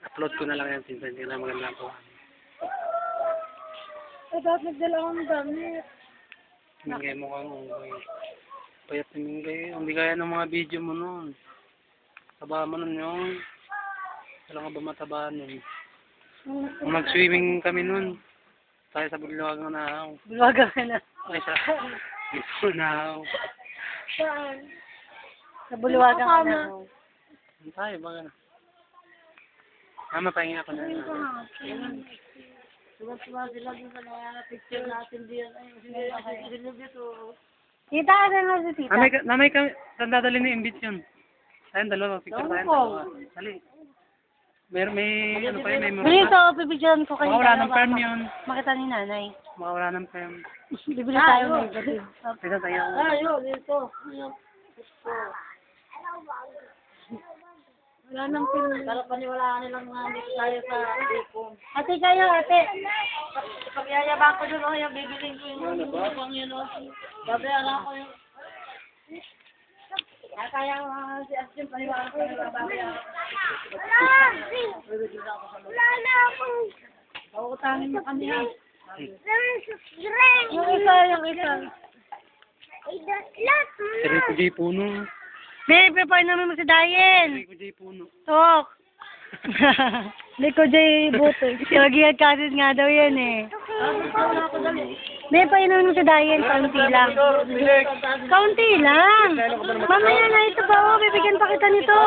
Upload ko na lang yan, pinsan. Hindi na maganda po. Dapat nagdala akong damit. Mingay mo kang unggoy. Payat ni Mingay. Hindi kaya ng mga video mo nun. Taba mo nun yun. Kailangan ba mataba nun? Kung nag-swimming kami nun, tayo sa Bulwagang Nahaw. Bulwagang na. Ay, sa Nahaw. Saan? Sa Bulwagang na. Saan tayo ba gano'n? Pahingi ako na. Sumas-sumas sila dun sa mga picture natin diyan. Ay, dito. Kita ka na si tita. Namay kami, saan dadali ni Imbit yun? Tayong dalawa, picture tayong dalawa. Dali. May ano pa yun, may Bili ito, pipicturean ko kayo. Makawala ng perm yun. Makita ni nanay. Makawala ng perm. Bibili tayo ng iba. Pisa tayo. Yun, dito. Wala nang film. Para paniwalaan nilang mga hindi tayo sa ipon. Ate kayo, ate. Pag-yayabang ko doon, yung bibiling ko yung upang yun. Babayaran ko yung... Kaya si Astin paniwalaan ko yung babayaran. Wala na akong... Pautangin na kami ha. Yung isa. Rico J. Puno. Babe, prepare namin mo si Dayen. Rico J. Puno. Tok. Rico J. Buto. Lagyan kasit nga daw yan eh. Babe, painumin mo si Dayen. Kaunti lang. Kaunti lang. Mamaya na ito ba? Oh, bibigyan pa kita nito.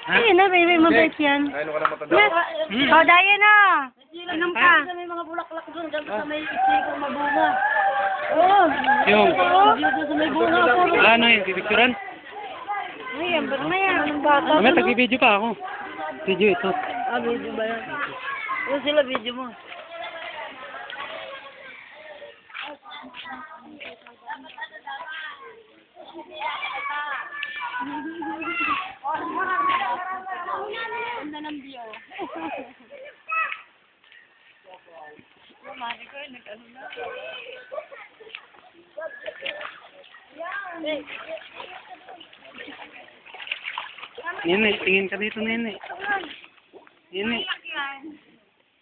Ayun na, baby. Mabait yan. Oh, Dayen na. Inom ka. May mga bulaklak doon. Diyan sa may istikong mabunga. Oh. Yung. Dito sa may bunga. Ano yun? Pipicturan? Ayan, ba't maya? Anong bata? Mamaya, tag-video pa ako. Video ito. Ah, video ba yan? Ano sila video mo? Ganda ng view. Mami ko, nag-ano na. Nene, tingin ka dito, Nene. Nene.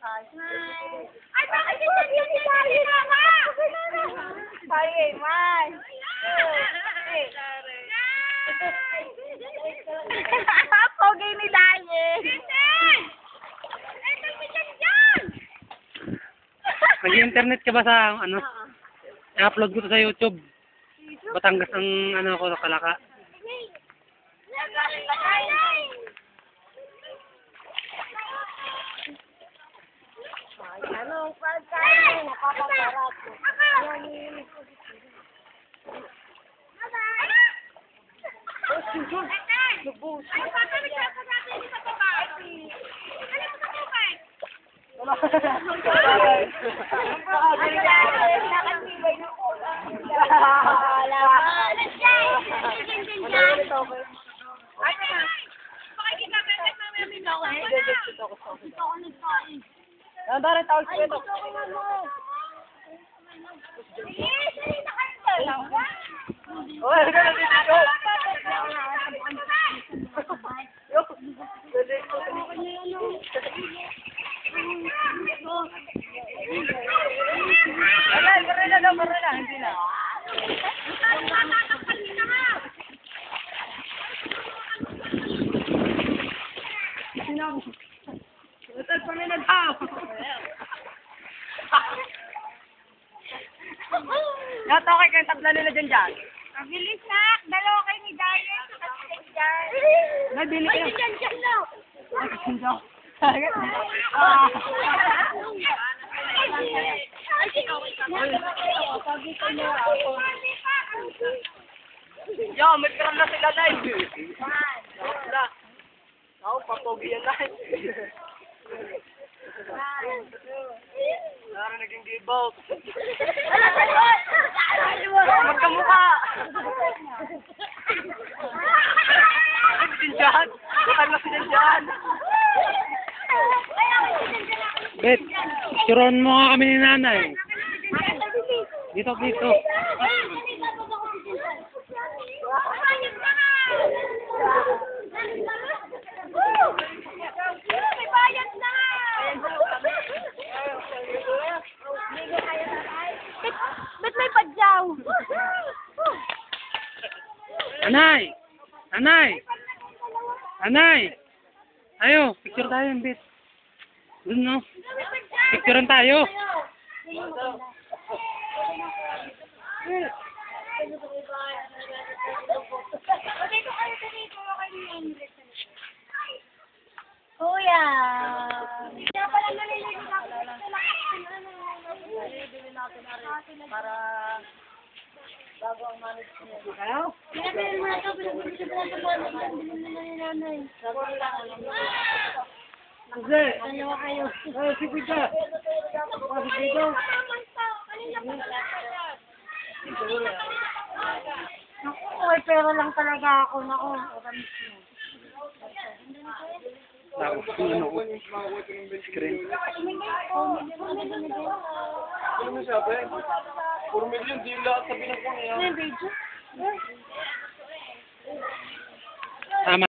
Ay, bakit ito yung sinari na ka? Sorry, man. Pogi ni Dayen. Nag-internet ka ba sa, ano? I-upload ko to sa YouTube. Batangas ang, ano ko, Kalaka. Anong pagkain? Nakapasarap. Dari tawag ko ito. Oh, ay gana dito. Marala, hindi na. Ito pa rin nag-aw. Yato kay kayong tatlo nila dyan. Mabilis na! Dalawa kayo ni Dayen sa kapatid dyan. Nabili kayo. Ay, dyan no! Yo, may kram na sila na wala. Ako, papogi yan na Nara naging give out. Magkamukha. Sindihan. Bakal na sindihan. Bet, picturean mo nga kami ni nanay. Dito. Anay! Anay! Anay! Ayo, picture tayo, bit. Dun, no? Picturean tayo. Kuya! Kaya pala naliligo na Para bago ang management. Pinapilin mo na ito, pinapilin mo na ito, pinapilin mo na ni nanay. Jose! Dalawa kayo. Ay, sipid ka! Pasok dito! Naku, may pera lang talaga ako. Naku, Tapos, ano ko? Screen. Ano sabi? 4 million, di lahat sabi ng kung yan. May video? Tama.